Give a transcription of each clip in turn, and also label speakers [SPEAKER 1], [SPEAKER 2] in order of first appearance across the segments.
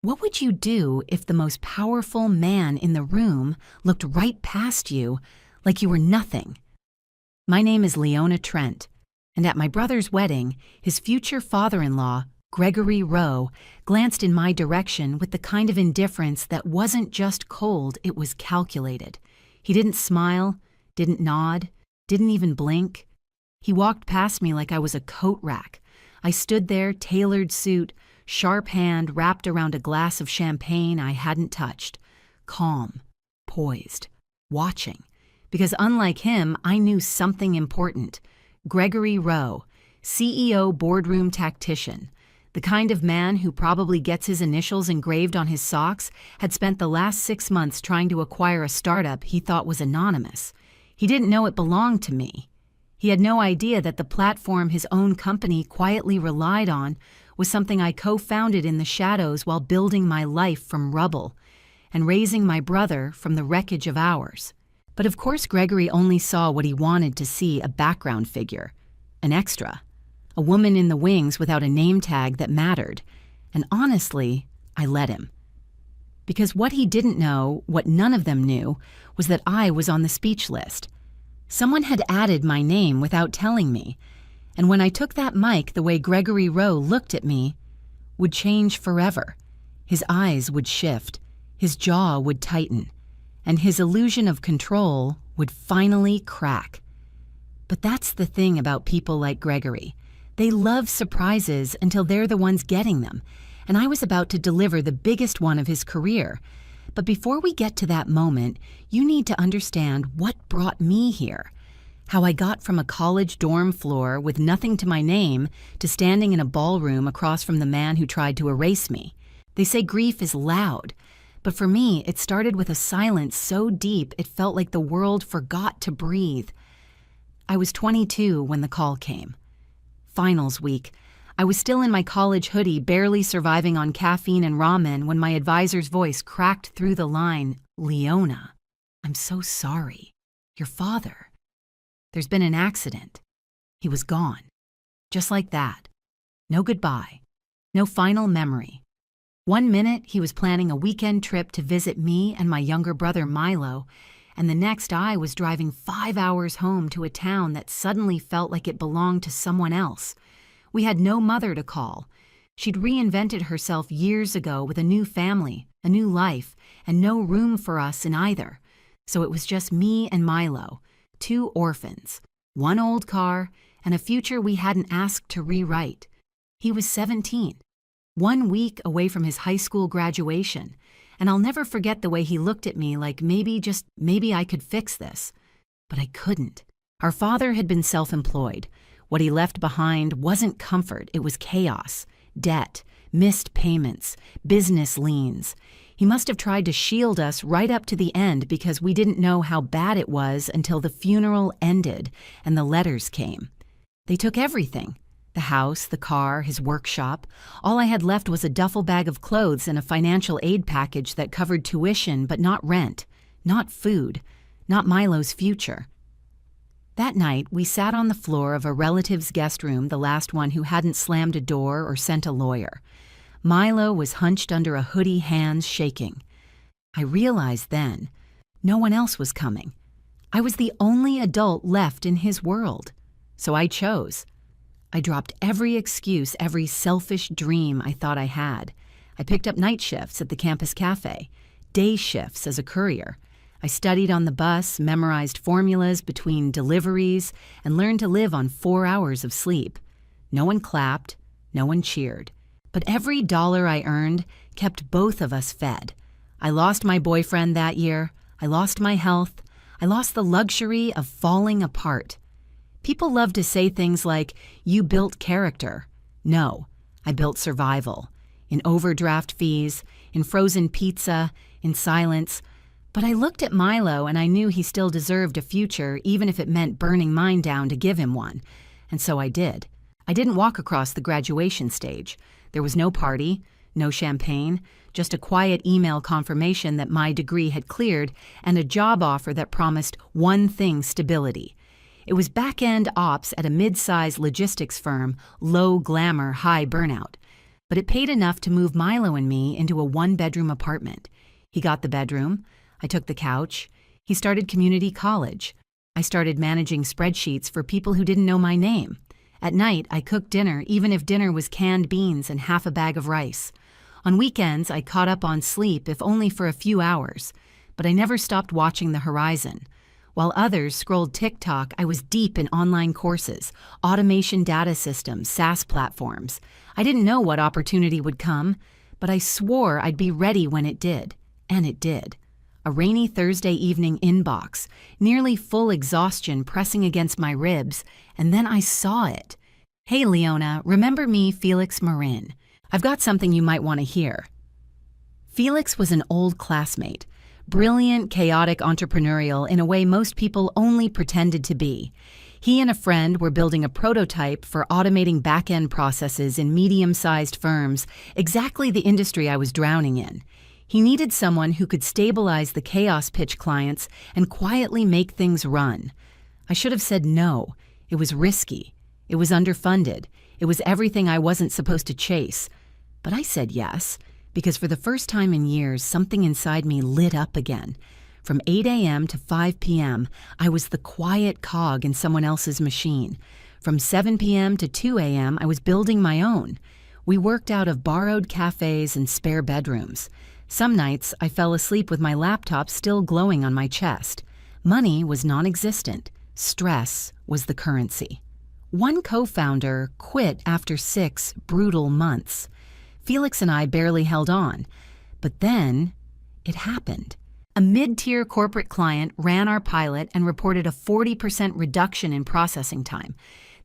[SPEAKER 1] What would you do if the most powerful man in the room looked right past you like you were nothing? My name is Leona Trent, and at my brother's wedding, his future father-in-law, Gregory Rowe, glanced in my direction with the kind of indifference that wasn't just cold, it was calculated. He didn't smile, didn't nod, didn't even blink. He walked past me like I was a coat rack. I stood there, tailored suit, sharp hand wrapped around a glass of champagne I hadn't touched, calm, poised, watching, because unlike him, I knew something important. Gregory Rowe, CEO boardroom tactician, the kind of man who probably gets his initials engraved on his socks, had spent the last 6 months trying to acquire a startup he thought was anonymous. He didn't know it belonged to me. He had no idea that the platform his own company quietly relied on was something I co-founded in the shadows while building my life from rubble and raising my brother from the wreckage of ours. But of course Gregory only saw what he wanted to see, a background figure, an extra, a woman in the wings without a name tag that mattered. And honestly, I let him. Because what he didn't know, what none of them knew, was that I was on the speech list. Someone had added my name without telling me, and when I took that mic, the way Gregory Rowe looked at me would change forever. His eyes would shift, his jaw would tighten, and his illusion of control would finally crack. But that's the thing about people like Gregory. They love surprises until they're the ones getting them, and I was about to deliver the biggest one of his career. But before we get to that moment, you need to understand what brought me here. How I got from a college dorm floor with nothing to my name to standing in a ballroom across from the man who tried to erase me. They say grief is loud, but for me, it started with a silence so deep it felt like the world forgot to breathe. I was 22 when the call came. Finals week. I was still in my college hoodie, barely surviving on caffeine and ramen when my advisor's voice cracked through the line. "Leona, I'm so sorry. Your father. There's been an accident." He was gone. Just like that. No goodbye. No final memory. 1 minute, he was planning a weekend trip to visit me and my younger brother Milo, and the next I was driving 5 hours home to a town that suddenly felt like it belonged to someone else. We had no mother to call. She'd reinvented herself years ago with a new family, a new life, and no room for us in either. So it was just me and Milo. 2 orphans, 1 old car, and a future we hadn't asked to rewrite. He was 17, 1 week away from his high school graduation, and I'll never forget the way he looked at me like maybe I could fix this. But I couldn't. Our father had been self-employed. What he left behind wasn't comfort, it was chaos, debt, missed payments, business liens. He must have tried to shield us right up to the end because we didn't know how bad it was until the funeral ended and the letters came. They took everything. The house, the car, his workshop. All I had left was a duffel bag of clothes and a financial aid package that covered tuition but not rent, not food, not Milo's future. That night, we sat on the floor of a relative's guest room, the last one who hadn't slammed a door or sent a lawyer. Milo was hunched under a hoodie, hands shaking. I realized then, no one else was coming. I was the only adult left in his world. So I chose. I dropped every excuse, every selfish dream I thought I had. I picked up night shifts at the campus cafe, day shifts as a courier. I studied on the bus, memorized formulas between deliveries, and learned to live on 4 hours of sleep. No one clapped, no one cheered. But every dollar I earned kept both of us fed. I lost my boyfriend that year. I lost my health. I lost the luxury of falling apart. People love to say things like, "You built character." No, I built survival. In overdraft fees, in frozen pizza, in silence. But I looked at Milo and I knew he still deserved a future, even if it meant burning mine down to give him one. And so I did. I didn't walk across the graduation stage. There was no party, no champagne, just a quiet email confirmation that my degree had cleared and a job offer that promised one thing: stability. It was back-end ops at a mid-size logistics firm, low glamour, high burnout. but it paid enough to move Milo and me into a one-bedroom apartment. He got the bedroom. I took the couch. He started community college. I started managing spreadsheets for people who didn't know my name. At night, I cooked dinner, even if dinner was canned beans and half a bag of rice. On weekends, I caught up on sleep, if only for a few hours. But I never stopped watching the horizon. While others scrolled TikTok, I was deep in online courses, automation data systems, SaaS platforms. I didn't know what opportunity would come, but I swore I'd be ready when it did. And it did. A rainy Thursday evening inbox, nearly full exhaustion pressing against my ribs, and then I saw it. "Hey Leona, remember me, Felix Marin? I've got something you might want to hear." Felix was an old classmate, brilliant, chaotic, entrepreneurial in a way most people only pretended to be. He and a friend were building a prototype for automating back-end processes in medium-sized firms, exactly the industry I was drowning in. He needed someone who could stabilize the chaos pitch clients and quietly make things run. I should have said no. It was risky. It was underfunded. It was everything I wasn't supposed to chase. But I said yes, because for the first time in years, something inside me lit up again. From 8 a.m. to 5 p.m., I was the quiet cog in someone else's machine. From 7 p.m. to 2 a.m., I was building my own. We worked out of borrowed cafes and spare bedrooms. Some nights, I fell asleep with my laptop still glowing on my chest. Money was non-existent. Stress was the currency. One co-founder quit after 6 brutal months. Felix and I barely held on. But then, it happened. A mid-tier corporate client ran our pilot and reported a 40% reduction in processing time.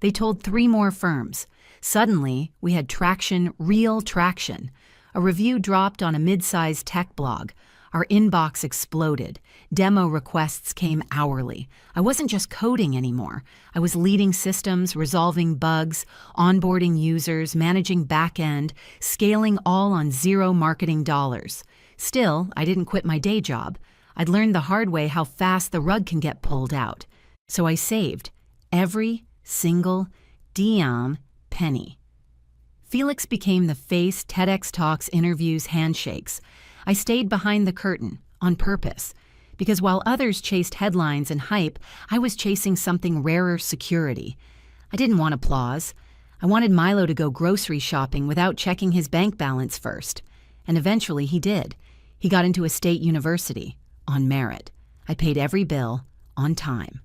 [SPEAKER 1] They told 3 more firms. Suddenly, we had traction, real traction. A review dropped on a mid-sized tech blog. Our inbox exploded. Demo requests came hourly. I wasn't just coding anymore. I was leading systems, resolving bugs, onboarding users, managing back-end, scaling all on $0 marketing dollars. Still, I didn't quit my day job. I'd learned the hard way how fast the rug can get pulled out. So I saved every single damn penny. Felix became the face TEDx Talks, interviews, handshakes. I stayed behind the curtain, on purpose. Because while others chased headlines and hype, I was chasing something rarer: security. I didn't want applause. I wanted Milo to go grocery shopping without checking his bank balance first. And eventually he did. He got into a state university, on merit. I paid every bill, on time.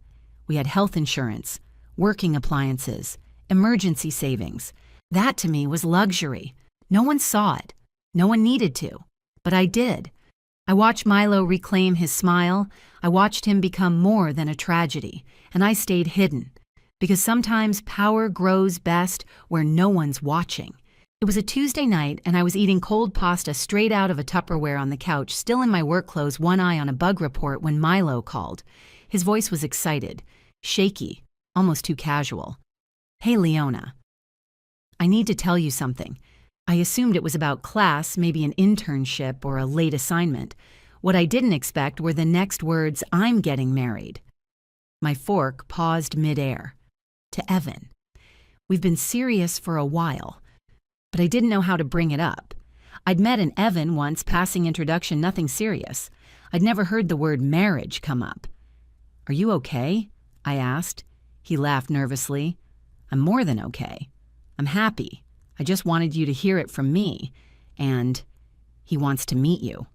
[SPEAKER 1] We had health insurance, working appliances, emergency savings. That to me was luxury. No one saw it. No one needed to. But I did. I watched Milo reclaim his smile. I watched him become more than a tragedy. And I stayed hidden. Because sometimes power grows best where no one's watching. It was a Tuesday night, and I was eating cold pasta straight out of a Tupperware on the couch, still in my work clothes, one eye on a bug report, when Milo called. His voice was excited, shaky, almost too casual. "Hey, Leona. I need to tell you something." I assumed it was about class, maybe an internship or a late assignment. What I didn't expect were the next words, "I'm getting married." My fork paused midair. To Evan. We've been serious for a while, but I didn't know how to bring it up. I'd met an Evan once, passing introduction, nothing serious. I'd never heard the word marriage come up. "Are you okay?" I asked. He laughed nervously. "I'm more than okay. I'm happy. I just wanted you to hear it from me. And he wants to meet you."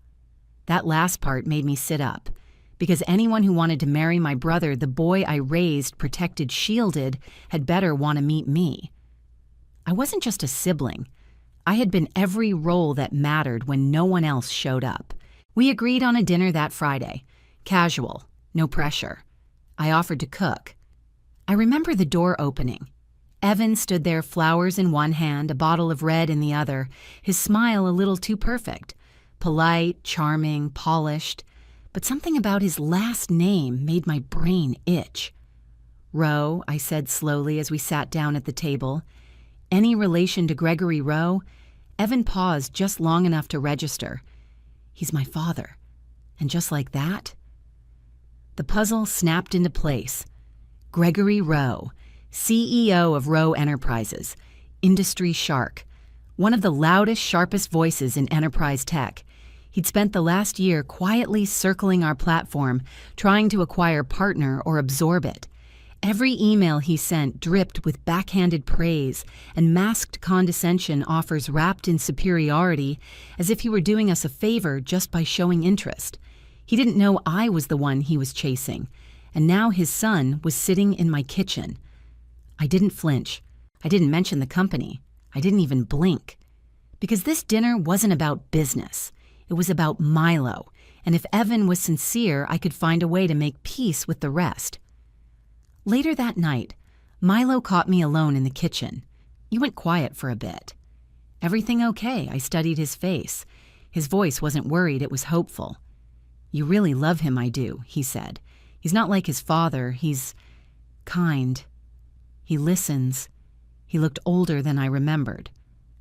[SPEAKER 1] That last part made me sit up, because anyone who wanted to marry my brother, the boy I raised, protected, shielded, had better want to meet me. I wasn't just a sibling. I had been every role that mattered when no one else showed up. We agreed on a dinner that Friday. Casual, no pressure. I offered to cook. I remember the door opening. Evan stood there, flowers in one hand, a bottle of red in the other, his smile a little too perfect. Polite, charming, polished. But something about his last name made my brain itch. "Rowe," I said slowly as we sat down at the table. "Any relation to Gregory Rowe?" Evan paused just long enough to register. "He's my father." And just like that, the puzzle snapped into place. Gregory Rowe, CEO of Rowe Enterprises, industry shark. one of the loudest, sharpest voices in enterprise tech. He'd spent the last year quietly circling our platform, trying to acquire partner or absorb it. Every email he sent dripped with backhanded praise and masked condescension offers wrapped in superiority, as if he were doing us a favor just by showing interest. He didn't know I was the one he was chasing, and now his son was sitting in my kitchen. I didn't flinch. I didn't mention the company. I didn't even blink. Because this dinner wasn't about business. It was about Milo, and if Evan was sincere, I could find a way to make peace with the rest. Later that night, Milo caught me alone in the kitchen. He went quiet for a bit. "Everything okay?" I studied his face. His voice wasn't worried, it was hopeful. "You really love him, I do," he said. "He's not like his father, he's kind. He listens." He looked older than I remembered.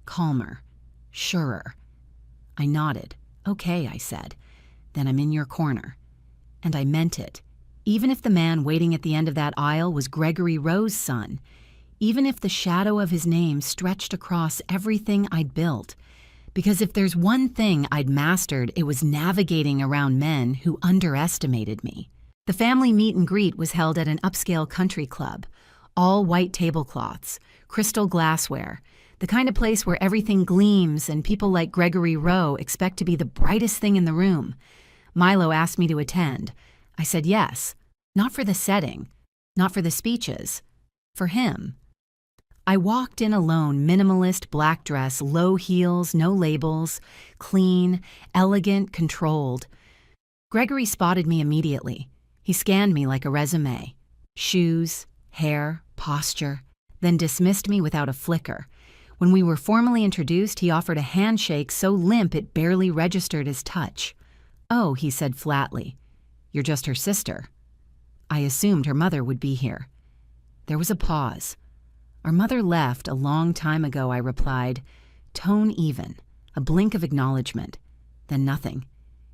[SPEAKER 1] Calmer. Surer. I nodded. "Okay," I said. "Then I'm in your corner." And I meant it. Even if the man waiting at the end of that aisle was Gregory Rowe's son, even if the shadow of his name stretched across everything I'd built, because if there's one thing I'd mastered, it was navigating around men who underestimated me. The family meet and greet was held at an upscale country club, all white tablecloths, crystal glassware, the kind of place where everything gleams and people like Gregory Rowe expect to be the brightest thing in the room. Milo asked me to attend. I said yes, not for the setting, not for the speeches, for him. I walked in alone, minimalist black dress, low heels, no labels, clean, elegant, controlled. Gregory spotted me immediately. He scanned me like a resume. Shoes, hair, posture, then dismissed me without a flicker. When we were formally introduced, he offered a handshake so limp it barely registered as touch. "Oh," he said flatly. "You're just her sister." I assumed her mother would be here. There was a pause. "Our mother left a long time ago," I replied. Tone even, a blink of acknowledgement. Then nothing.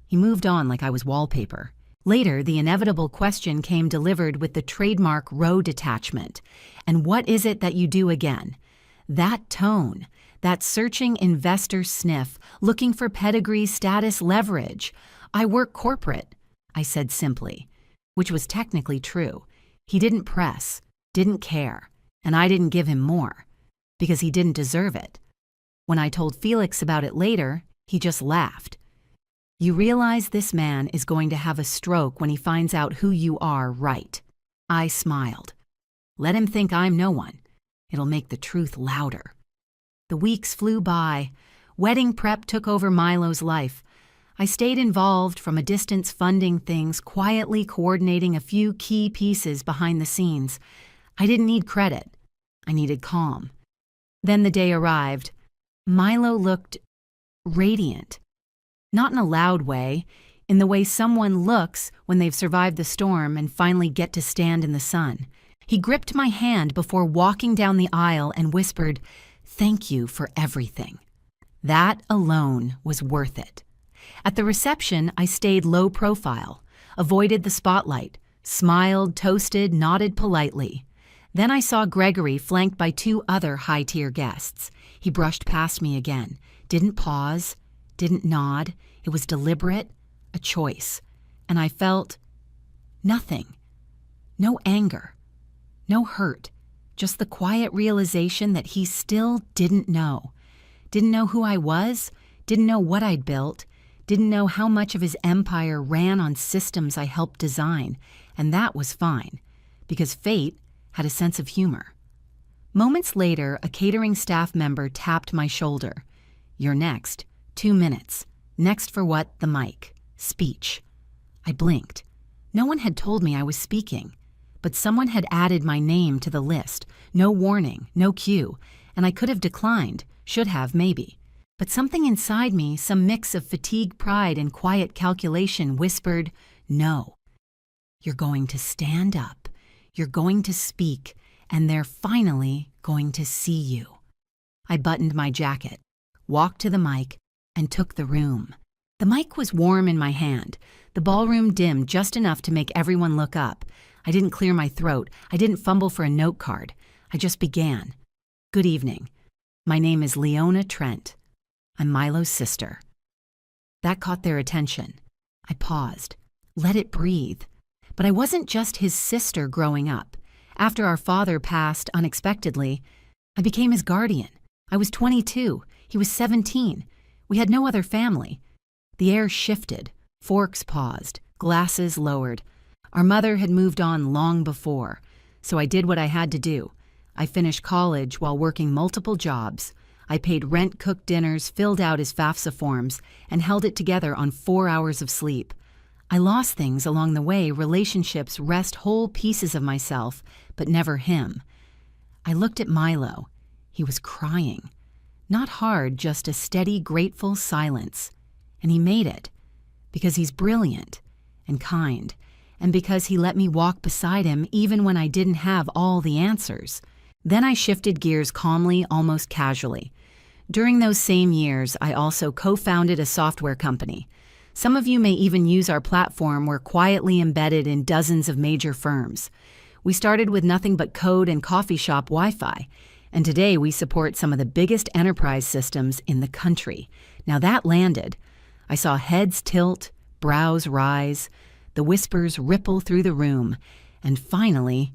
[SPEAKER 1] He moved on like I was wallpaper. Later, the inevitable question came delivered with the trademark Rowe detachment. "And what is it that you do again?" That tone, that searching investor sniff, looking for pedigree, status, leverage. "I work corporate," I said simply, which was technically true. He didn't press, didn't care, and I didn't give him more, because he didn't deserve it. When I told Felix about it later, he just laughed. "You realize this man is going to have a stroke when he finds out who you are, right?" I smiled. "Let him think I'm no one. It'll make the truth louder." The weeks flew by. Wedding prep took over Milo's life. I stayed involved from a distance, funding things, quietly coordinating a few key pieces behind the scenes. I didn't need credit. I needed calm. Then the day arrived. Milo looked radiant. Not in a loud way, in the way someone looks when they've survived the storm and finally get to stand in the sun. He gripped my hand before walking down the aisle and whispered, "Thank you for everything." That alone was worth it. At the reception, I stayed low profile, avoided the spotlight, smiled, toasted, nodded politely. Then I saw Gregory flanked by two other high-tier guests. He brushed past me again, didn't pause, didn't nod. It was deliberate, a choice. And I felt nothing. No anger, no hurt, just the quiet realization that he still didn't know. Didn't know who I was, didn't know what I'd built, didn't know how much of his empire ran on systems I helped design, and that was fine, because fate had a sense of humor. Moments later, a catering staff member tapped my shoulder. "You're next. 2 minutes. Next for what? The mic. Speech." I blinked. No one had told me I was speaking, but someone had added my name to the list. No warning, no cue, and I could have declined, should have maybe. But something inside me, some mix of fatigue, pride, and quiet calculation whispered, "No. You're going to stand up. You're going to speak, and they're finally going to see you." I buttoned my jacket, walked to the mic, and took the room. The mic was warm in my hand. The ballroom dimmed just enough to make everyone look up. I didn't clear my throat. I didn't fumble for a note card. I just began. "Good evening. My name is Leona Trent. I'm Milo's sister. That caught their attention. I paused, let it breathe. But I wasn't just his sister growing up. After our father passed unexpectedly, I became his guardian. I was 22. He was 17. We had no other family. The air shifted. Forks paused. Glasses lowered. Our mother had moved on long before, so I did what I had to do. I finished college while working multiple jobs. I paid rent, cooked dinners, filled out his FAFSA forms, and held it together on 4 hours of sleep. I lost things along the way, relationships, wrest whole pieces of myself, but never him. I looked at Milo. He was crying. Not hard, just a steady, grateful silence. And he made it. Because he's brilliant and kind, and because he let me walk beside him even when I didn't have all the answers. Then I shifted gears calmly, almost casually. During those same years, I also co-founded a software company. Some of you may even use our platform. We're quietly embedded in dozens of major firms. We started with nothing but code and coffee shop Wi-Fi, and today we support some of the biggest enterprise systems in the country. Now that landed. I saw heads tilt, brows rise, the whispers ripple through the room, and finally,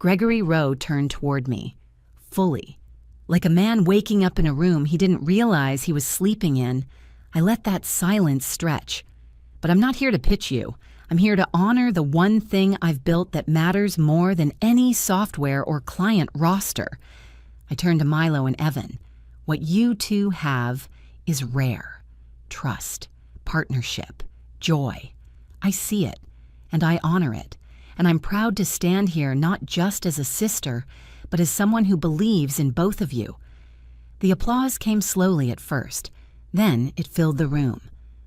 [SPEAKER 1] Gregory Rowe turned toward me, fully. Like a man waking up in a room he didn't realize he was sleeping in, I let that silence stretch. But I'm not here to pitch you. I'm here to honor the one thing I've built that matters more than any software or client roster. I turned to Milo and Evan. What you two have is rare. Trust, partnership, joy. I see it, and I honor it. And I'm proud to stand here not just as a sister, but as someone who believes in both of you. The applause came slowly at first. Then it filled the room.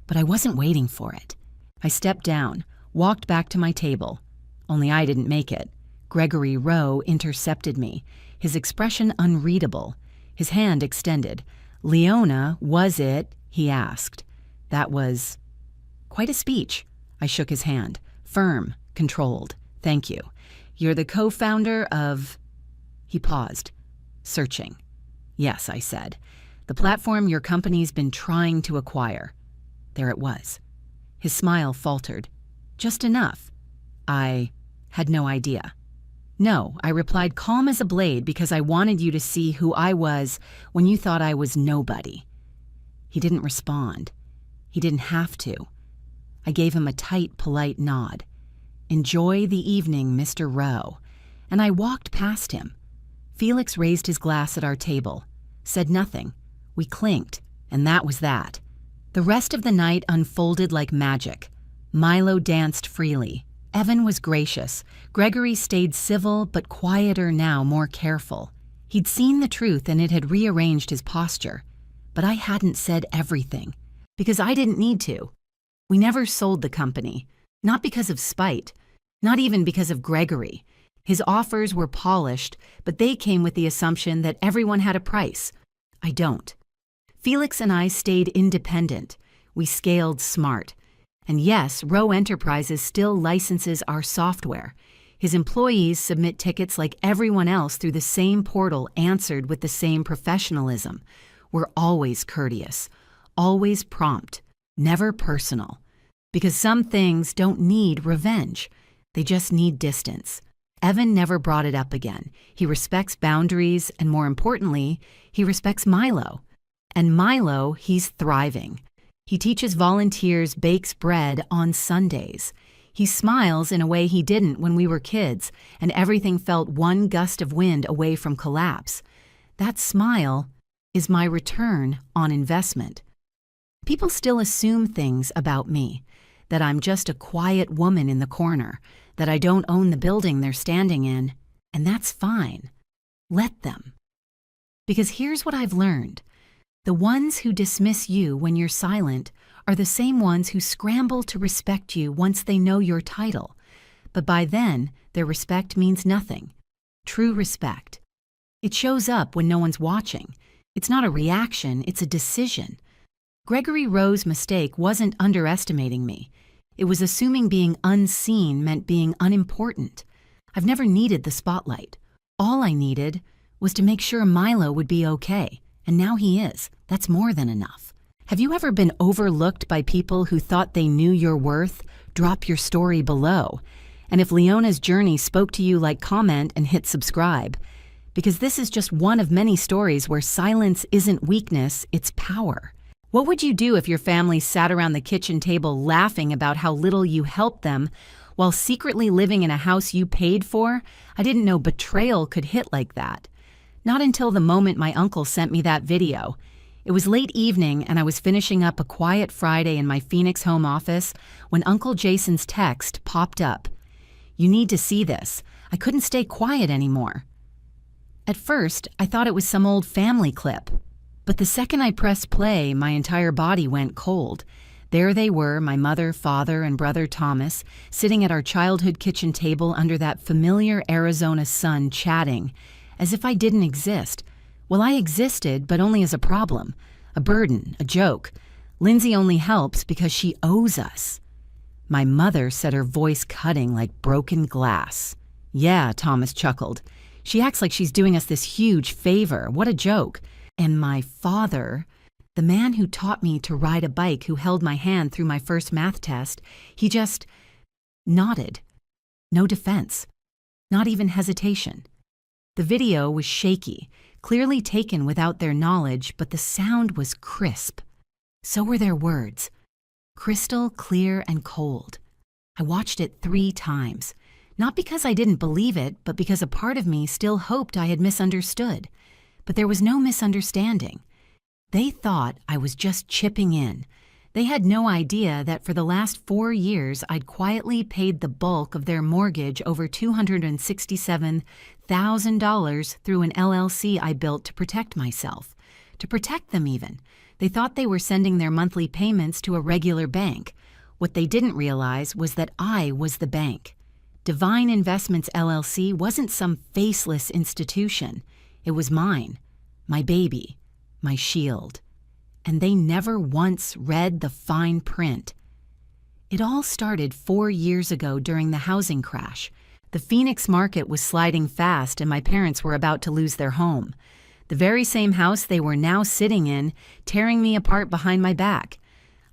[SPEAKER 1] But I wasn't waiting for it. I stepped down, walked back to my table. Only I didn't make it. Gregory Rowe intercepted me, his expression unreadable, his hand extended. "Leona, was it?" he asked. That was quite a speech. I shook his hand. Firm, controlled. "Thank you. You're the co-founder of..." He paused, searching. "Yes," I said. "The platform your company's been trying to acquire." There it was. His smile faltered. "Just enough." I had no idea. "No," I replied, calm as a blade, because I wanted you to see who I was when you thought I was nobody. He didn't respond. He didn't have to. I gave him a tight, polite nod. "Enjoy the evening, Mr. Rowe." And I walked past him. Felix raised his glass at our table, said nothing. We clinked, and that was that. The rest of the night unfolded like magic. Milo danced freely. Evan was gracious. Gregory stayed civil, but quieter now, more careful. He'd seen the truth, and it had rearranged his posture. But I hadn't said everything, because I didn't need to. We never sold the company, not because of spite, not even because of Gregory. His offers were polished, but they came with the assumption that everyone had a price. I don't. Felix and I stayed independent. We scaled smart. And yes, Rowe Enterprises still licenses our software. His employees submit tickets like everyone else through the same portal, answered with the same professionalism. We're always courteous, always prompt, never personal. Because some things don't need revenge. They just need distance. Evan never brought it up again. He respects boundaries, and more importantly, he respects Milo. And Milo, he's thriving. He teaches volunteers, bakes bread on Sundays. He smiles in a way he didn't when we were kids, and everything felt one gust of wind away from collapse. That smile is my return on investment. People still assume things about me, that I'm just a quiet woman in the corner, that I don't own the building they're standing in, and that's fine. Let them. Because here's what I've learned. The ones who dismiss you when you're silent are the same ones who scramble to respect you once they know your title. But by then, their respect means nothing. True respect. It shows up when no one's watching. It's not a reaction, it's a decision. Gregory Rowe's mistake wasn't underestimating me. It was assuming being unseen meant being unimportant. I've never needed the spotlight. All I needed was to make sure Milo would be okay, and now he is. That's more than enough. Have you ever been overlooked by people who thought they knew your worth? Drop your story below. And if Leona's journey spoke to you, like, comment, and hit subscribe. Because this is just one of many stories where silence isn't weakness, it's power. What would you do if your family sat around the kitchen table laughing about how little you helped them while secretly living in a house you paid for? I didn't know betrayal could hit like that. Not until the moment my uncle sent me that video. It was late evening and I was finishing up a quiet Friday in my Phoenix home office when Uncle Jason's text popped up. "You need to see this." I couldn't stay quiet anymore. At first, I thought it was some old family clip. But the second I pressed play, my entire body went cold. There they were, my mother, father, and brother Thomas, sitting at our childhood kitchen table under that familiar Arizona sun, chatting, as if I didn't exist. Well, I existed, but only as a problem, a burden, a joke. Lindsay only helps because she owes us. My mother said, her voice cutting like broken glass. "Yeah," Thomas chuckled. "She acts like she's doing us this huge favor. What a joke." And my father, the man who taught me to ride a bike, who held my hand through my first math test, he just nodded. No defense. Not even hesitation. The video was shaky, clearly taken without their knowledge, but the sound was crisp. So were their words. Crystal clear and cold. I watched it 3 times. Not because I didn't believe it, but because a part of me still hoped I had misunderstood. But there was no misunderstanding. They thought I was just chipping in. They had no idea that for the last 4 years I'd quietly paid the bulk of their mortgage, over $267,000, through an LLC I built to protect myself. To protect them even. They thought they were sending their monthly payments to a regular bank. What they didn't realize was that I was the bank. Divine Investments LLC wasn't some faceless institution. It was mine, my baby, my shield. And they never once read the fine print. It all started 4 years ago during the housing crash. The Phoenix market was sliding fast and my parents were about to lose their home. The very same house they were now sitting in, tearing me apart behind my back.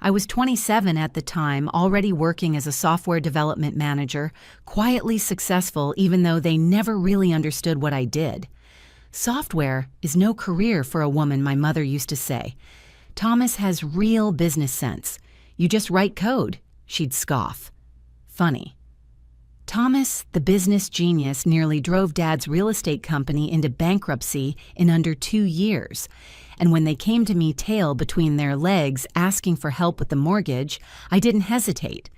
[SPEAKER 1] I was 27 at the time, already working as a software development manager, quietly successful even though they never really understood what I did. Software is no career for a woman, my mother used to say. Thomas has real business sense. You just write code, she'd scoff. Funny. Thomas, the business genius, nearly drove Dad's real estate company into bankruptcy in under 2 years. And when they came to me tail between their legs asking for help with the mortgage, I didn't hesitate.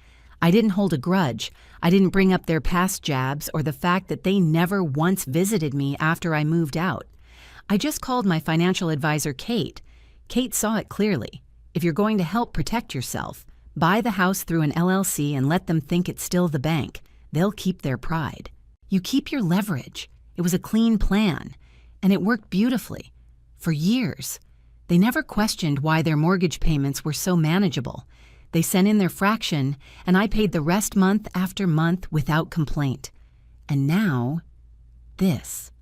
[SPEAKER 1] I didn't hold a grudge. I didn't bring up their past jabs or the fact that they never once visited me after I moved out. I just called my financial advisor, Kate. Kate saw it clearly. If you're going to help protect yourself, buy the house through an LLC and let them think it's still the bank. They'll keep their pride. You keep your leverage. It was a clean plan, and it worked beautifully. For years. They never questioned why their mortgage payments were so manageable. They sent in their fraction, and I paid the rest month after month without complaint. And now, this.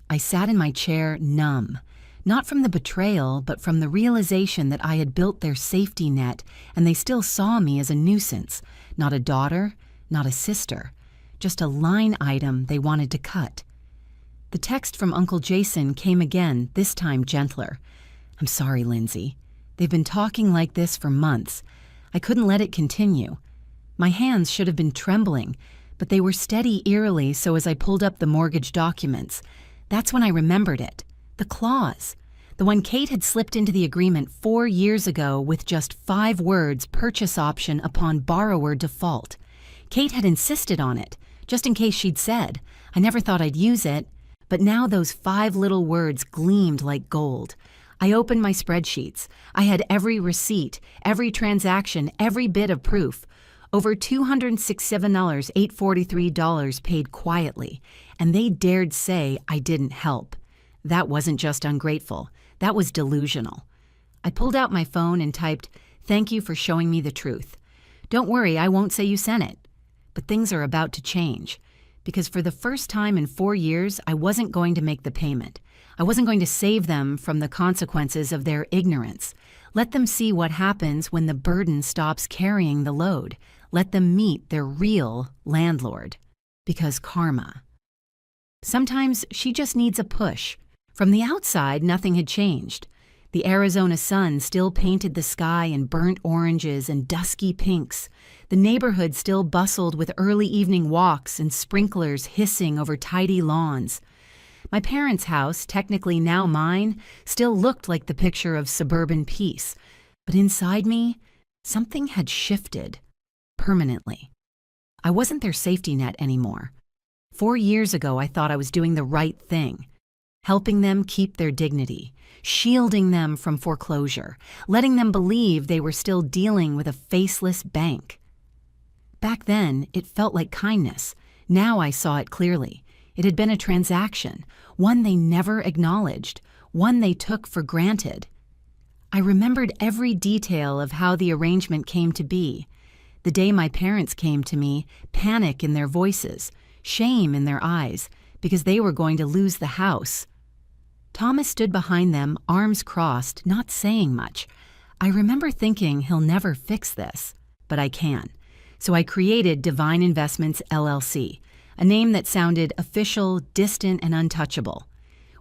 [SPEAKER 1] I sat in my chair numb, not from the betrayal, but from the realization that I had built their safety net, and they still saw me as a nuisance, not a daughter, not a sister, just a line item they wanted to cut. The text from Uncle Jason came again, this time gentler. "I'm sorry, Lindsay. They've been talking like this for months. I couldn't let it continue. My hands should have been trembling, but they were steady eerily, so as I pulled up the mortgage documents, that's when I remembered it. The clause. The one Kate had slipped into the agreement 4 years ago with just 5 words, purchase option upon borrower default. Kate had insisted on it, just in case she'd said. I never thought I'd use it. But now those 5 little words gleamed like gold. I opened my spreadsheets. I had every receipt, every transaction, every bit of proof. Over $267,843 paid quietly, and they dared say I didn't help. That wasn't just ungrateful. That was delusional. I pulled out my phone and typed, "Thank you for showing me the truth. Don't worry, I won't say you sent it. But things are about to change. because for the first time in 4 years, I wasn't going to make the payment. I wasn't going to save them from the consequences of their ignorance. Let them see what happens when the burden stops carrying the load. Let them meet their real landlord. Because karma. Sometimes she just needs a push. From the outside, nothing had changed. The Arizona sun still painted the sky in burnt oranges and dusky pinks. The neighborhood still bustled with early evening walks and sprinklers hissing over tidy lawns. My parents' house, technically now mine, still looked like the picture of suburban peace. But inside me, something had shifted. Permanently. I wasn't their safety net anymore. 4 years ago, I thought I was doing the right thing. Helping them keep their dignity, shielding them from foreclosure, letting them believe they were still dealing with a faceless bank. Back then, it felt like kindness. Now I saw it clearly. It had been a transaction, one they never acknowledged, one they took for granted. I remembered every detail of how the arrangement came to be. The day my parents came to me, panic in their voices, shame in their eyes, because they were going to lose the house. Thomas stood behind them, arms crossed, not saying much. I remember thinking he'll never fix this, but I can. So I created Divine Investments, LLC, a name that sounded official, distant, and untouchable.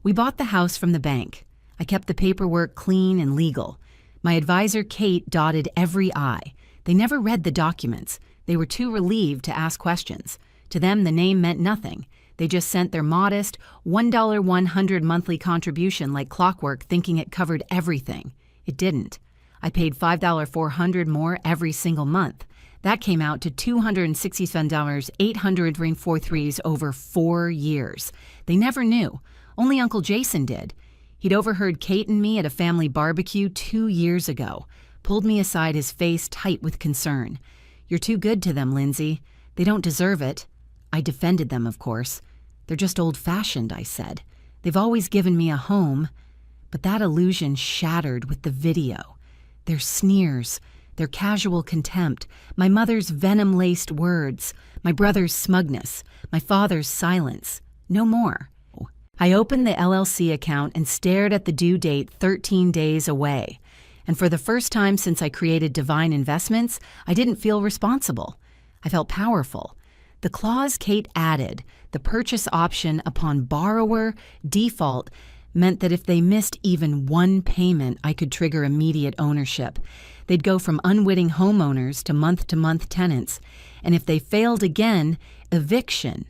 [SPEAKER 1] We bought the house from the bank. I kept the paperwork clean and legal. My advisor, Kate, dotted every I. They never read the documents. They were too relieved to ask questions. To them, the name meant nothing. They just sent their modest $1.100 monthly contribution like clockwork, thinking it covered everything. It didn't. I paid $5.400 more every single month. That came out to $267.843 over 4 years. They never knew. Only Uncle Jason did. He'd overheard Kate and me at a family barbecue 2 years ago. Pulled me aside, his face tight with concern. "You're too good to them, Lindsay. They don't deserve it." I defended them, of course. "They're just old-fashioned," I said. "They've always given me a home." But that illusion shattered with the video. Their sneers, their casual contempt, my mother's venom-laced words, my brother's smugness, my father's silence. No more. I opened the LLC account and stared at the due date 13 days away. And for the first time since I created Divine Investments, I didn't feel responsible. I felt powerful. The clause Kate added, the purchase option upon borrower default, meant that if they missed even one payment, I could trigger immediate ownership. They'd go from unwitting homeowners to month-to-month tenants. And if they failed again, eviction,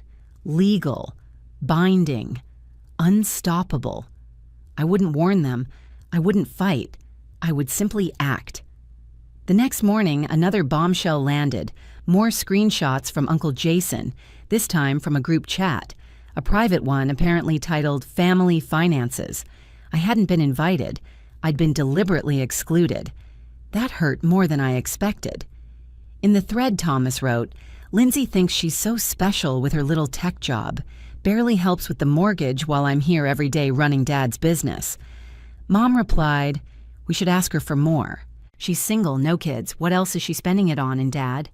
[SPEAKER 1] legal, binding, unstoppable. I wouldn't warn them. I wouldn't fight. I would simply act. The next morning, another bombshell landed. More screenshots from Uncle Jason, this time from a group chat, a private one apparently titled Family Finances. I hadn't been invited. I'd been deliberately excluded. That hurt more than I expected. In the thread Thomas wrote, "Lindsay thinks she's so special with her little tech job. Barely helps with the mortgage while I'm here every day running Dad's business." Mom replied, "We should ask her for more. She's single, no kids. What else is she spending it on, and Dad?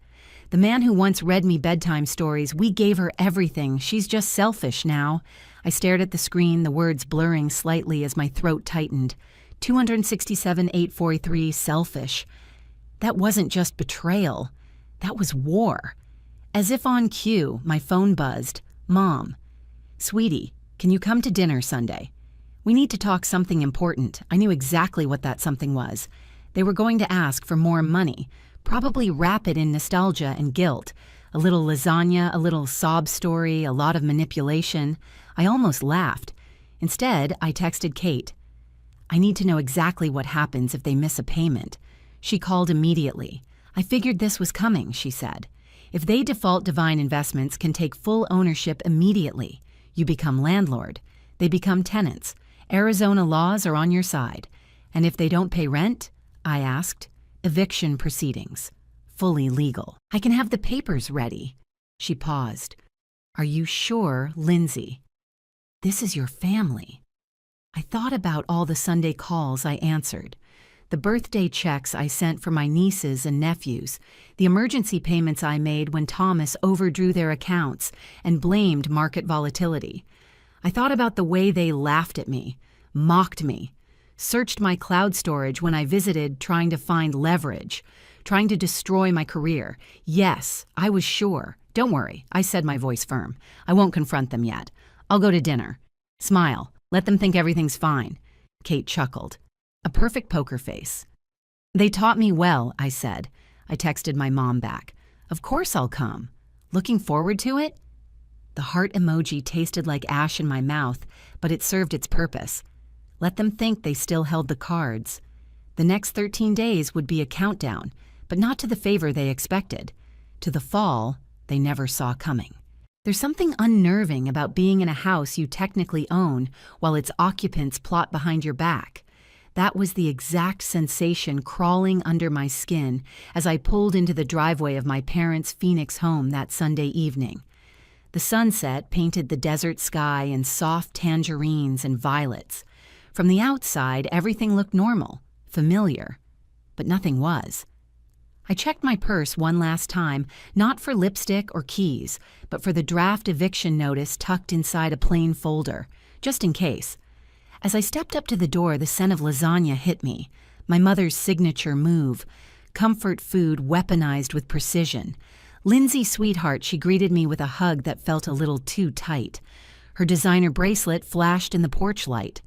[SPEAKER 1] The man who once read me bedtime stories, we gave her everything. She's just selfish now." I stared at the screen, the words blurring slightly as my throat tightened. 267,843 selfish. That wasn't just betrayal. That was war. As if on cue, my phone buzzed. Mom. "Sweetie, can you come to dinner Sunday? We need to talk something important." I knew exactly what that something was. They were going to ask for more money. Probably wrap it in nostalgia and guilt. A little lasagna, a little sob story, a lot of manipulation. I almost laughed. Instead, I texted Kate. "I need to know exactly what happens if they miss a payment." She called immediately. "I figured this was coming," she said. "If they default, Divine Investments can take full ownership immediately. You become landlord. They become tenants. Arizona laws are on your side. And if they don't pay rent," I asked, "eviction proceedings. Fully legal. I can have the papers ready." She paused. "Are you sure, Lindsay? This is your family." I thought about all the Sunday calls I answered. the birthday checks I sent for my nieces and nephews, the emergency payments I made when Thomas overdrew their accounts and blamed market volatility. I thought about the way they laughed at me, mocked me, searched my cloud storage when I visited trying to find leverage, trying to destroy my career. Yes, I was sure. Don't worry, I said, my voice firm. I won't confront them yet. I'll go to dinner. Smile. Let them think everything's fine. Kate chuckled. A perfect poker face. They taught me well, I said. I texted my mom back. Of course I'll come. Looking forward to it? The heart emoji tasted like ash in my mouth, but it served its purpose. Let them think they still held the cards. The next 13 days would be a countdown, but not to the favor they expected. To the fall they never saw coming. There's something unnerving about being in a house you technically own while its occupants plot behind your back. That was the exact sensation crawling under my skin as I pulled into the driveway of my parents' Phoenix home that Sunday evening. The sunset painted the desert sky in soft tangerines and violets. From the outside, everything looked normal, familiar, but nothing was. I checked my purse one last time, not for lipstick or keys, but for the draft eviction notice tucked inside a plain folder, just in case. As I stepped up to the door, the scent of lasagna hit me, my mother's signature move, comfort food weaponized with precision. Lindsay, sweetheart, she greeted me with a hug that felt a little too tight. Her designer bracelet flashed in the porch light.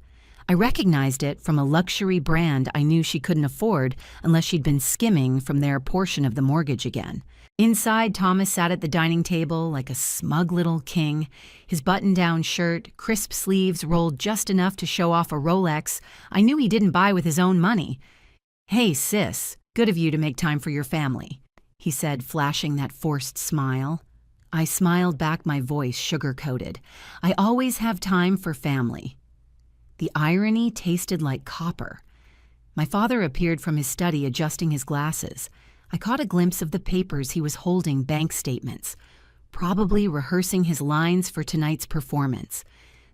[SPEAKER 1] I recognized it from a luxury brand I knew she couldn't afford unless she'd been skimming from their portion of the mortgage again. Inside, Thomas sat at the dining table like a smug little king, his button-down shirt, crisp sleeves rolled just enough to show off a Rolex I knew he didn't buy with his own money. "Hey, sis, good of you to make time for your family," he said, flashing that forced smile. I smiled back, my voice sugar-coated. I always have time for family. The irony tasted like copper. My father appeared from his study adjusting his glasses. I caught a glimpse of the papers he was holding, bank statements, probably rehearsing his lines for tonight's performance.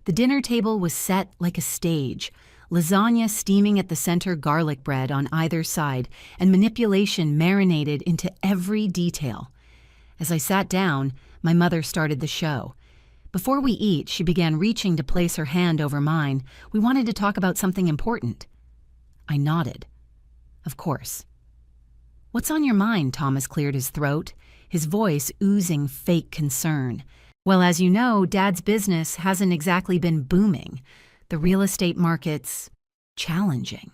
[SPEAKER 1] The dinner table was set like a stage, lasagna steaming at the center, garlic bread on either side, and manipulation marinated into every detail. As I sat down, my mother started the show. Before we eat, she began reaching to place her hand over mine. We wanted to talk about something important. I nodded. Of course. "What's on your mind?" Thomas cleared his throat, his voice oozing fake concern. "Well, as you know, Dad's business hasn't exactly been booming. The real estate market's challenging."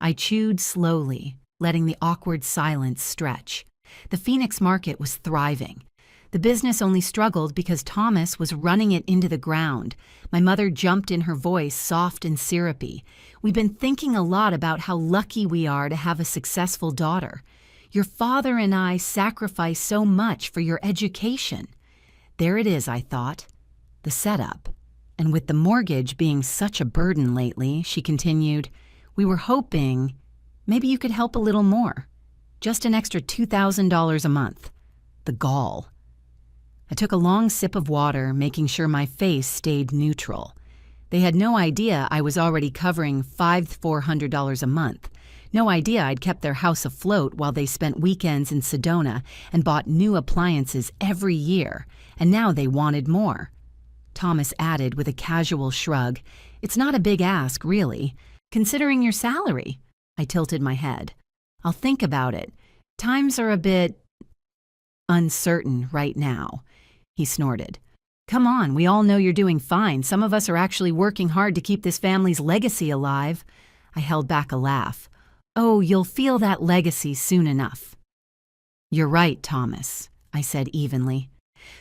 [SPEAKER 1] I chewed slowly, letting the awkward silence stretch. The Phoenix market was thriving. The business only struggled because Thomas was running it into the ground. My mother jumped in, her voice soft and syrupy. "We've been thinking a lot about how lucky we are to have a successful daughter. Your father and I sacrificed so much for your education." There it is, I thought. The setup. And with the mortgage being such a burden lately, she continued, "We were hoping maybe you could help a little more. Just an extra $2,000 a month." The gall. I took a long sip of water, making sure my face stayed neutral. They had no idea I was already covering $400 a month. No idea I'd kept their house afloat while they spent weekends in Sedona and bought new appliances every year, and now they wanted more. Thomas added with a casual shrug, "It's not a big ask, really, considering your salary." I tilted my head. "I'll think about it. Times are a bit uncertain right now," he snorted. "Come on, we all know you're doing fine. Some of us are actually working hard to keep this family's legacy alive." I held back a laugh. "Oh, you'll feel that legacy soon enough." "You're right, Thomas," I said evenly.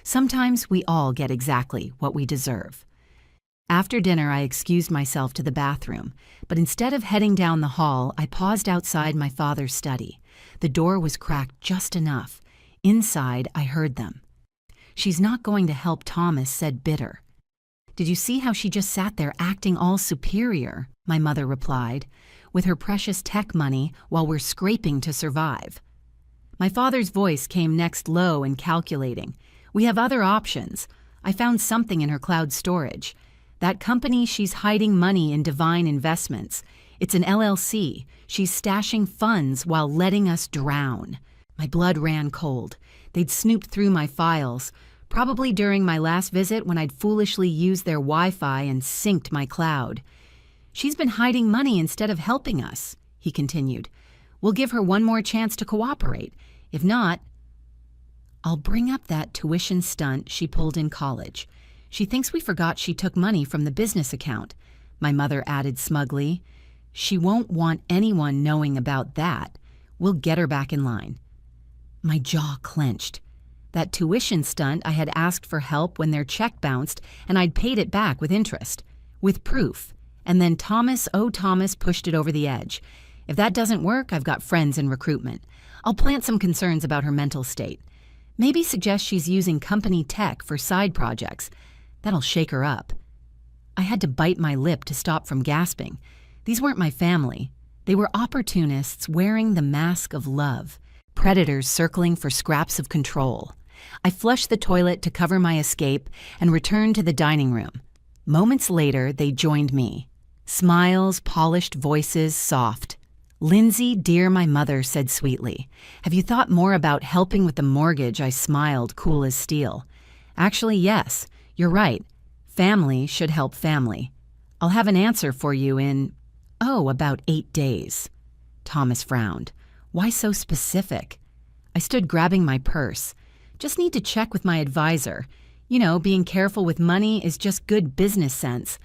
[SPEAKER 1] "Sometimes we all get exactly what we deserve." After dinner, I excused myself to the bathroom, but instead of heading down the hall, I paused outside my father's study. The door was cracked just enough. Inside, I heard them. "She's not going to help Thomas," said bitter. "Did you see how she just sat there acting all superior?" my mother replied, "with her precious tech money while we're scraping to survive." My father's voice came next, low and calculating. "We have other options. I found something in her cloud storage. That company, she's hiding money in Divine Investments. It's an LLC. She's stashing funds while letting us drown. My blood ran cold. They'd snooped through my files, probably during my last visit when I'd foolishly used their Wi-Fi and synced my cloud. She's been hiding money instead of helping us, he continued. We'll give her one more chance to cooperate. If not, I'll bring up that tuition stunt she pulled in college. She thinks we forgot she took money from the business account, my mother added smugly. She won't want anyone knowing about that. We'll get her back in line. My jaw clenched. That tuition stunt, I had asked for help when their check bounced, and I'd paid it back with interest, with proof. And then Thomas pushed it over the edge. If that doesn't work, I've got friends in recruitment. I'll plant some concerns about her mental state. Maybe suggest she's using company tech for side projects. That'll shake her up. I had to bite my lip to stop from gasping. These weren't my family. They were opportunists wearing the mask of love, predators circling for scraps of control. I flushed the toilet to cover my escape and returned to the dining room. Moments later, they joined me. Smiles, polished voices, soft. Lindsay, dear, my mother said sweetly. Have you thought more about helping with the mortgage? I smiled, cool as steel. Actually, yes, you're right. Family should help family. I'll have an answer for you in, about 8 days. Thomas frowned. Why so specific? I stood grabbing my purse. Just need to check with my advisor. You know, being careful with money is just good business sense.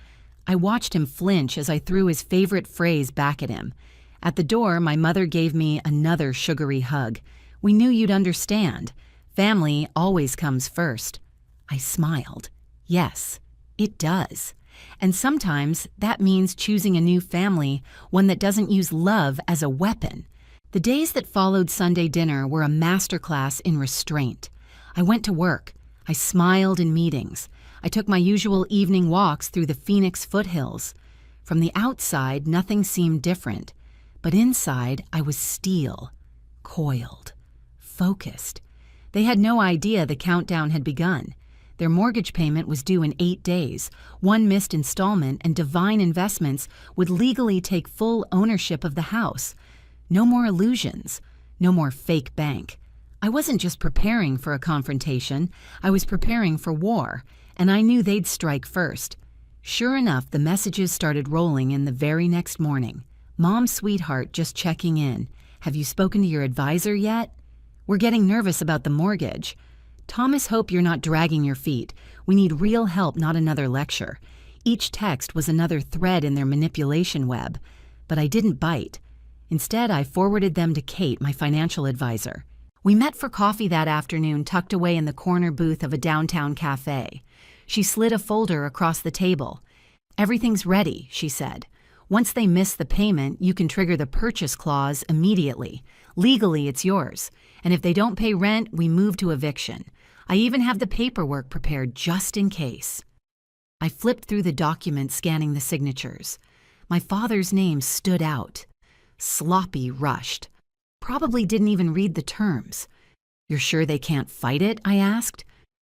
[SPEAKER 1] I watched him flinch as I threw his favorite phrase back at him. At the door, my mother gave me another sugary hug. We knew you'd understand. Family always comes first. I smiled. Yes, it does. And sometimes that means choosing a new family, one that doesn't use love as a weapon. The days that followed Sunday dinner were a masterclass in restraint. I went to work. I smiled in meetings. I took my usual evening walks through the Phoenix foothills. From the outside, nothing seemed different. But inside, I was steel, coiled, focused. They had no idea the countdown had begun. Their mortgage payment was due in 8 days. One missed installment and Divine Investments would legally take full ownership of the house. No more illusions. No more fake bank. I wasn't just preparing for a confrontation. I was preparing for war, and I knew they'd strike first. Sure enough, the messages started rolling in the very next morning. Mom, sweetheart, just checking in. Have you spoken to your advisor yet? We're getting nervous about the mortgage. Thomas, hope you're not dragging your feet. We need real help, not another lecture. Each text was another thread in their manipulation web. But I didn't bite. Instead, I forwarded them to Kate, my financial advisor. We met for coffee that afternoon, tucked away in the corner booth of a downtown cafe. She slid a folder across the table. Everything's ready, she said. Once they miss the payment, you can trigger the purchase clause immediately. Legally, it's yours. And if they don't pay rent, we move to eviction. I even have the paperwork prepared just in case. I flipped through the document, scanning the signatures. My father's name stood out. Sloppy, rushed. Probably didn't even read the terms. You're sure they can't fight it? I asked.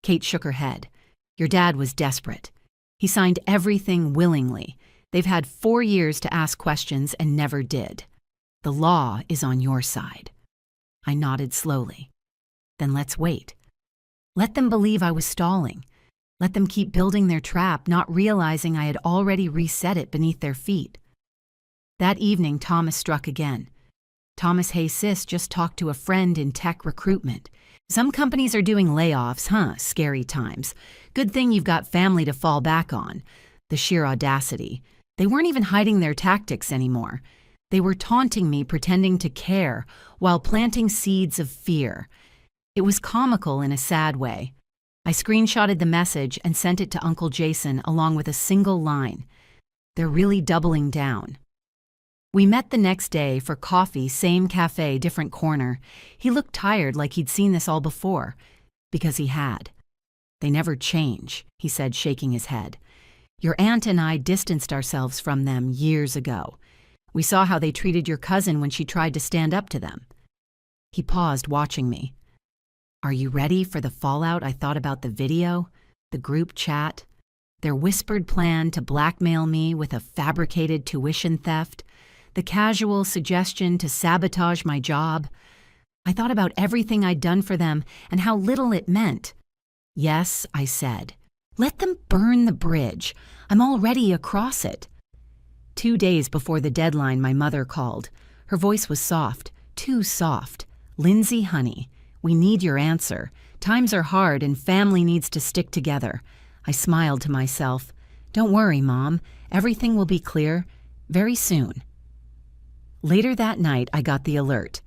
[SPEAKER 1] Kate shook her head. Your dad was desperate. He signed everything willingly. They've had 4 years to ask questions and never did. The law is on your side. I nodded slowly. Then let's wait. Let them believe I was stalling. Let them keep building their trap, not realizing I had already reset it beneath their feet. That evening, Thomas struck again. Thomas, hey sis, just talked to a friend in tech recruitment. Some companies are doing layoffs, huh? Scary times. Good thing you've got family to fall back on. The sheer audacity. They weren't even hiding their tactics anymore. They were taunting me, pretending to care, while planting seeds of fear. It was comical in a sad way. I screenshotted the message and sent it to Uncle Jason along with a single line. They're really doubling down. We met the next day for coffee, same cafe, different corner. He looked tired, like he'd seen this all before. Because he had. They never change, he said, shaking his head. Your aunt and I distanced ourselves from them years ago. We saw how they treated your cousin when she tried to stand up to them. He paused, watching me. Are you ready for the fallout? I thought about the video, the group chat, their whispered plan to blackmail me with a fabricated tuition theft, the casual suggestion to sabotage my job. I thought about everything I'd done for them and how little it meant. Yes, I said. Let them burn the bridge. I'm already across it. 2 days before the deadline, my mother called. Her voice was soft, too soft. Lindsay, honey, we need your answer. Times are hard and family needs to stick together. I smiled to myself. Don't worry, Mom. Everything will be clear very soon. Later that night, I got the alert.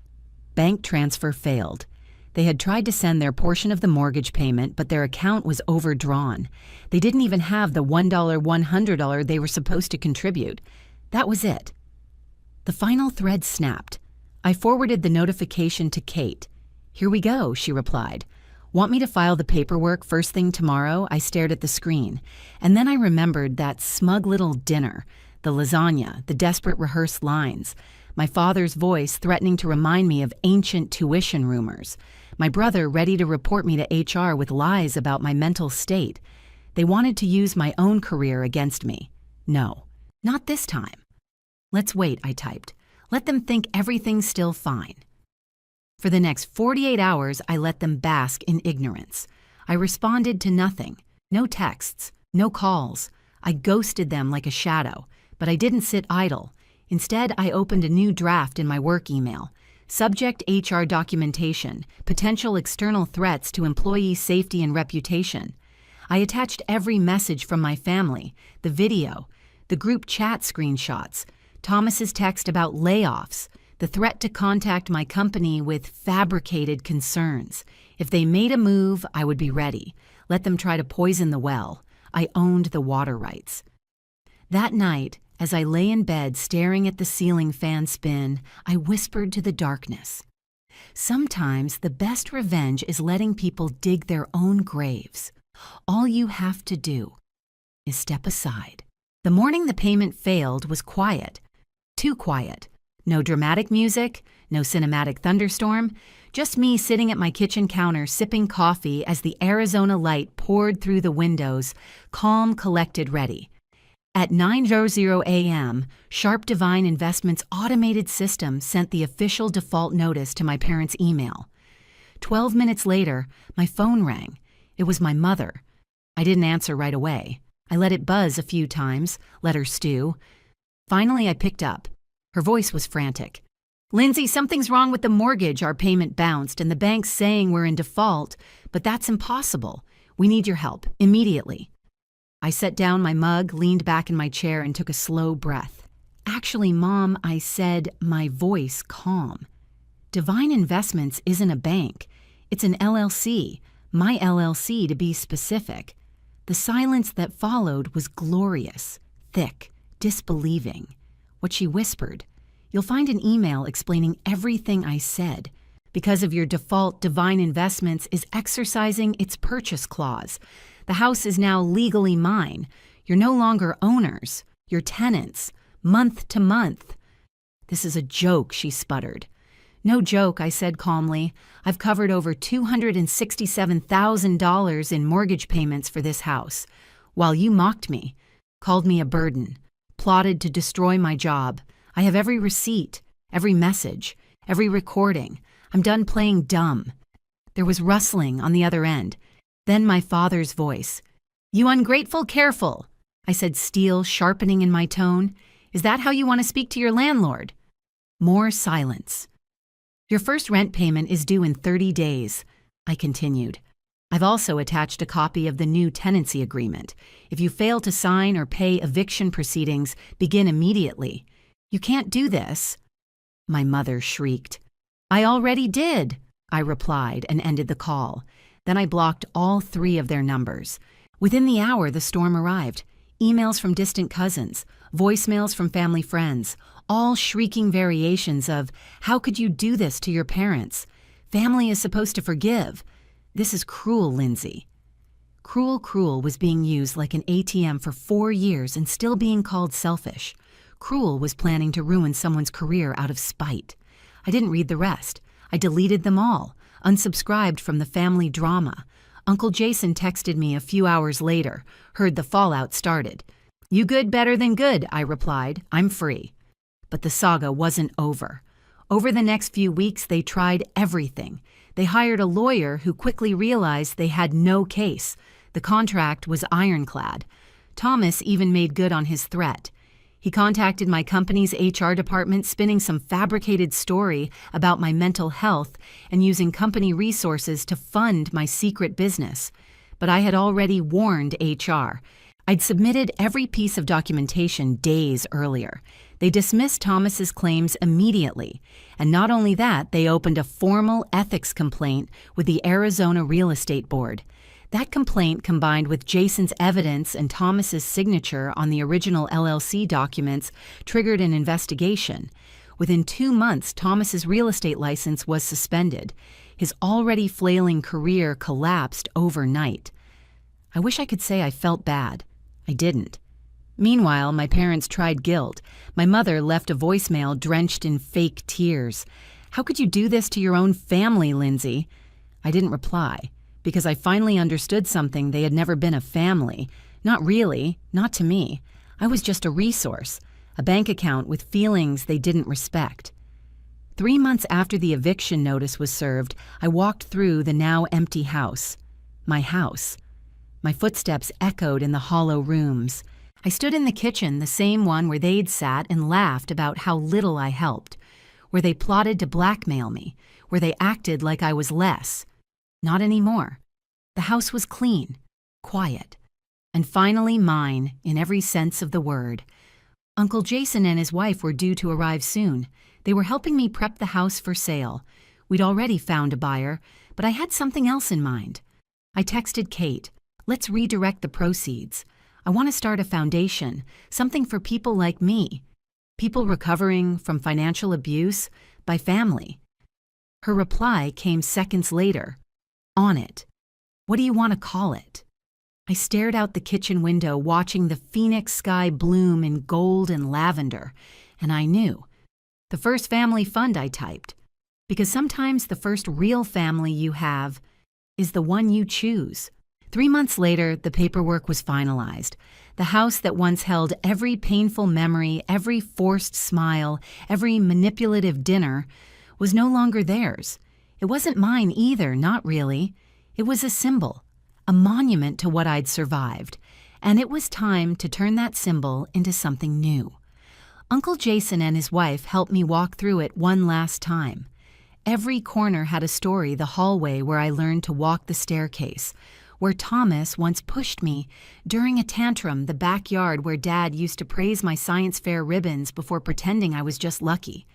[SPEAKER 1] Bank transfer failed. They had tried to send their portion of the mortgage payment, but their account was overdrawn. They didn't even have the $1, $100 they were supposed to contribute. That was it. The final thread snapped. I forwarded the notification to Kate. Here we go, she replied. Want me to file the paperwork first thing tomorrow? I stared at the screen. And then I remembered that smug little dinner, the lasagna, the desperate rehearsed lines, my father's voice threatening to remind me of ancient tuition rumors, my brother ready to report me to HR with lies about my mental state. They wanted to use my own career against me. No, not this time. Let's wait, I typed. Let them think everything's still fine. For the next 48 hours, I let them bask in ignorance. I responded to nothing. No texts, no calls. I ghosted them like a shadow, but I didn't sit idle. Instead, I opened a new draft in my work email. Subject HR documentation, potential external threats to employee safety and reputation. I attached every message from my family, the video, the group chat screenshots, Thomas's text about layoffs, the threat to contact my company with fabricated concerns. If they made a move, I would be ready. Let them try to poison the well. I owned the water rights. That night, as I lay in bed staring at the ceiling fan spin, I whispered to the darkness. Sometimes the best revenge is letting people dig their own graves. All you have to do is step aside. The morning the payment failed was quiet. Too quiet. No dramatic music, no cinematic thunderstorm, just me sitting at my kitchen counter sipping coffee as the Arizona light poured through the windows, calm, collected, ready. At 9:00 a.m., Sharp Divine Investments' automated system sent the official default notice to my parents' email. 12 minutes later, my phone rang. It was my mother. I didn't answer right away. I let it buzz a few times, let her stew. Finally, I picked up. Her voice was frantic. Lindsay, something's wrong with the mortgage. Our payment bounced, and the bank's saying we're in default, but that's impossible. We need your help, immediately. I set down my mug, leaned back in my chair, and took a slow breath. Actually, Mom, I said, my voice calm. Divine Investments isn't a bank. It's an LLC, my LLC to be specific. The silence that followed was glorious, thick, disbelieving. What she whispered, you'll find an email explaining everything I said. Because of your default, Divine Investments is exercising its purchase clause. The house is now legally mine. You're no longer owners. You're tenants, month to month. This is a joke, she sputtered. No joke, I said calmly. I've covered over $267,000 in mortgage payments for this house, while you mocked me, called me a burden, plotted to destroy my job. I have every receipt, every message, every recording. I'm done playing dumb. There was rustling on the other end. Then my father's voice. You ungrateful careful, I said, steel sharpening in my tone. Is that how you want to speak to your landlord? More silence. Your first rent payment is due in 30 days, I continued. I've also attached a copy of the new tenancy agreement. If you fail to sign or pay, eviction proceedings begin immediately. You can't do this. My mother shrieked. I already did, I replied and ended the call. Then I blocked all 3 of their numbers. Within the hour, the storm arrived. Emails from distant cousins, voicemails from family friends, all shrieking variations of, how could you do this to your parents? Family is supposed to forgive. This is cruel, Lindsay. Cruel was being used like an ATM for 4 years and still being called selfish. Cruel was planning to ruin someone's career out of spite. I didn't read the rest. I deleted them all, unsubscribed from the family drama. Uncle Jason texted me a few hours later, heard the fallout started. You good better than good, I replied. I'm free. But the saga wasn't over. Over the next few weeks, they tried everything. They hired a lawyer who quickly realized they had no case. The contract was ironclad. Thomas even made good on his threat. He contacted my company's HR department, spinning some fabricated story about my mental health and using company resources to fund my secret business. But I had already warned HR. I'd submitted every piece of documentation days earlier. They dismissed Thomas's claims immediately. And not only that, they opened a formal ethics complaint with the Arizona Real Estate Board. That complaint, combined with Jason's evidence and Thomas's signature on the original LLC documents, triggered an investigation. Within 2 months, Thomas's real estate license was suspended. His already flailing career collapsed overnight. I wish I could say I felt bad. I didn't. Meanwhile, my parents tried guilt. My mother left a voicemail drenched in fake tears. "How could you do this to your own family, Lindsay?" I didn't reply, because I finally understood something. They had never been a family. Not really, not to me. I was just a resource, a bank account with feelings they didn't respect. 3 months after the eviction notice was served, I walked through the now empty house. My house. My footsteps echoed in the hollow rooms. I stood in the kitchen, the same one where they'd sat and laughed about how little I helped, where they plotted to blackmail me, where they acted like I was less. Not anymore. The house was clean, quiet, and finally mine in every sense of the word. Uncle Jason and his wife were due to arrive soon. They were helping me prep the house for sale. We'd already found a buyer, but I had something else in mind. I texted Kate, "Let's redirect the proceeds. I want to start a foundation, something for people like me, people recovering from financial abuse by family." Her reply came seconds later. "On it. What do you want to call it?" I stared out the kitchen window, watching the phoenix sky bloom in gold and lavender, and I knew. The first family fund, I typed, because sometimes the first real family you have is the one you choose. 3 months later, the paperwork was finalized. The house that once held every painful memory, every forced smile, every manipulative dinner, was no longer theirs. It wasn't mine either, not really. It was a symbol, a monument to what I'd survived, and it was time to turn that symbol into something new. Uncle Jason and his wife helped me walk through it one last time. Every corner had a story: the hallway where I learned to walk the staircase, where Thomas once pushed me, during a tantrum, the backyard where Dad used to praise my science fair ribbons before pretending I was just lucky.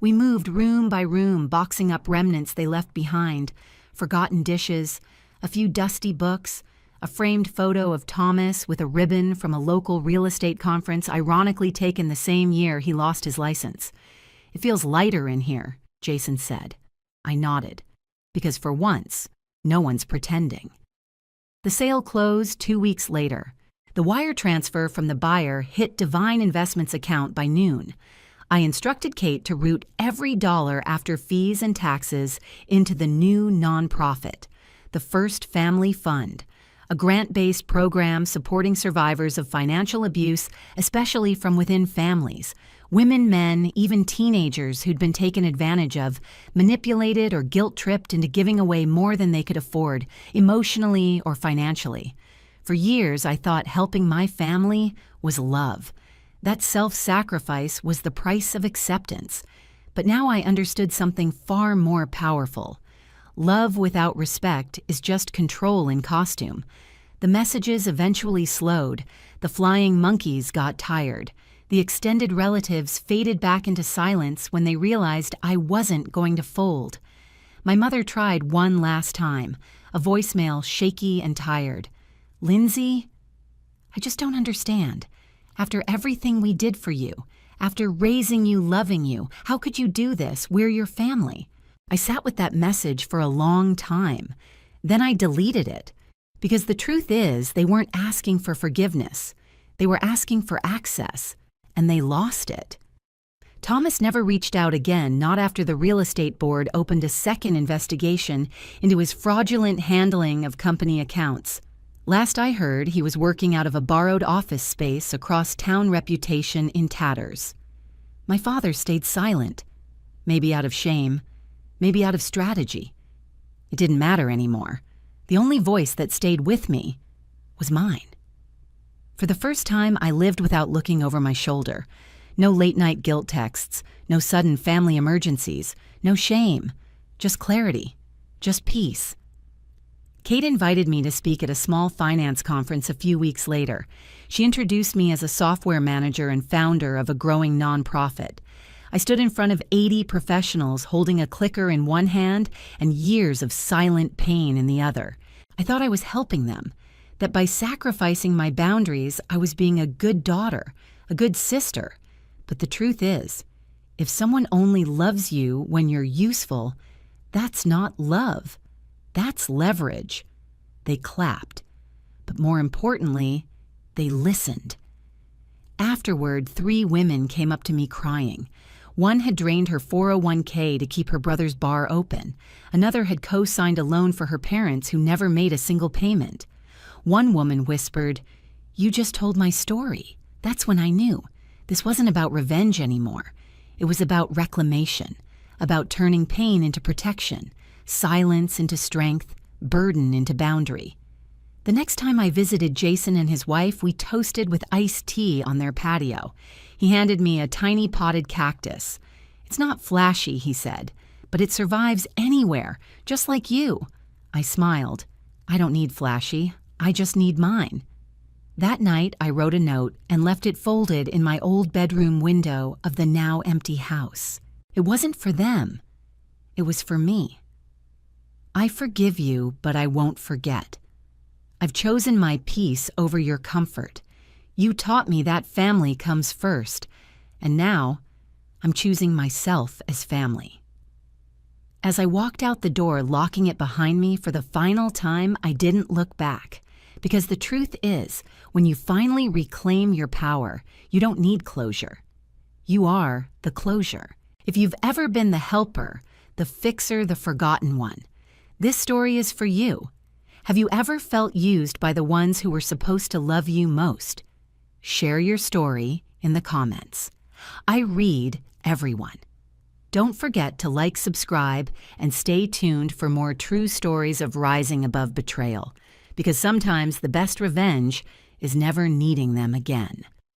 [SPEAKER 1] We moved room by room, boxing up remnants they left behind, forgotten dishes, a few dusty books, a framed photo of Thomas with a ribbon from a local real estate conference ironically taken the same year he lost his license. "It feels lighter in here," Jason said. I nodded, because for once, no one's pretending. The sale closed 2 weeks later. The wire transfer from the buyer hit Divine Investments' account by noon. I instructed Kate to route every dollar after fees and taxes into the new nonprofit, the First Family Fund, a grant-based program supporting survivors of financial abuse, especially from within families. Women, men, even teenagers who'd been taken advantage of, manipulated or guilt-tripped into giving away more than they could afford, emotionally or financially. For years, I thought helping my family was love. That self-sacrifice was the price of acceptance. But now I understood something far more powerful. Love without respect is just control in costume. The messages eventually slowed. The flying monkeys got tired. The extended relatives faded back into silence when they realized I wasn't going to fold. My mother tried one last time, a voicemail shaky and tired. "Lindsay, I just don't understand. After everything we did for you, after raising you, loving you, how could you do this? We're your family." I sat with that message for a long time. Then I deleted it, because the truth is they weren't asking for forgiveness. They were asking for access. And they lost it. Thomas never reached out again, not after the real estate board opened a second investigation into his fraudulent handling of company accounts. Last I heard, he was working out of a borrowed office space across town, reputation in tatters. My father stayed silent, maybe out of shame, maybe out of strategy. It didn't matter anymore. The only voice that stayed with me was mine. For the first time, I lived without looking over my shoulder. No late-night guilt texts, no sudden family emergencies, no shame, just clarity, just peace. Kate invited me to speak at a small finance conference a few weeks later. She introduced me as a software manager and founder of a growing nonprofit. I stood in front of 80 professionals holding a clicker in one hand and years of silent pain in the other. I thought I was helping them, that by sacrificing my boundaries, I was being a good daughter, a good sister. But the truth is, if someone only loves you when you're useful, that's not love. That's leverage. They clapped. But more importantly, they listened. Afterward, 3 women came up to me crying. One had drained her 401k to keep her brother's bar open. Another had co-signed a loan for her parents who never made a single payment. One woman whispered, "You just told my story. That's when I knew. This wasn't about revenge anymore. It was about reclamation, about turning pain into protection, silence into strength, burden into boundary." The next time I visited Jason and his wife, we toasted with iced tea on their patio. He handed me a tiny potted cactus. "It's not flashy," he said, "but it survives anywhere, just like you." I smiled. "I don't need flashy. I just need mine." That night, I wrote a note and left it folded in my old bedroom window of the now empty house. It wasn't for them. It was for me. I forgive you, but I won't forget. I've chosen my peace over your comfort. You taught me that family comes first, and now I'm choosing myself as family. As I walked out the door, locking it behind me for the final time, I didn't look back. Because the truth is, when you finally reclaim your power, you don't need closure. You are the closure. If you've ever been the helper, the fixer, the forgotten one, this story is for you. Have you ever felt used by the ones who were supposed to love you most? Share your story in the comments. I read everyone. Don't forget to like, subscribe, and stay tuned for more true stories of rising above betrayal, because sometimes the best revenge is never needing them again.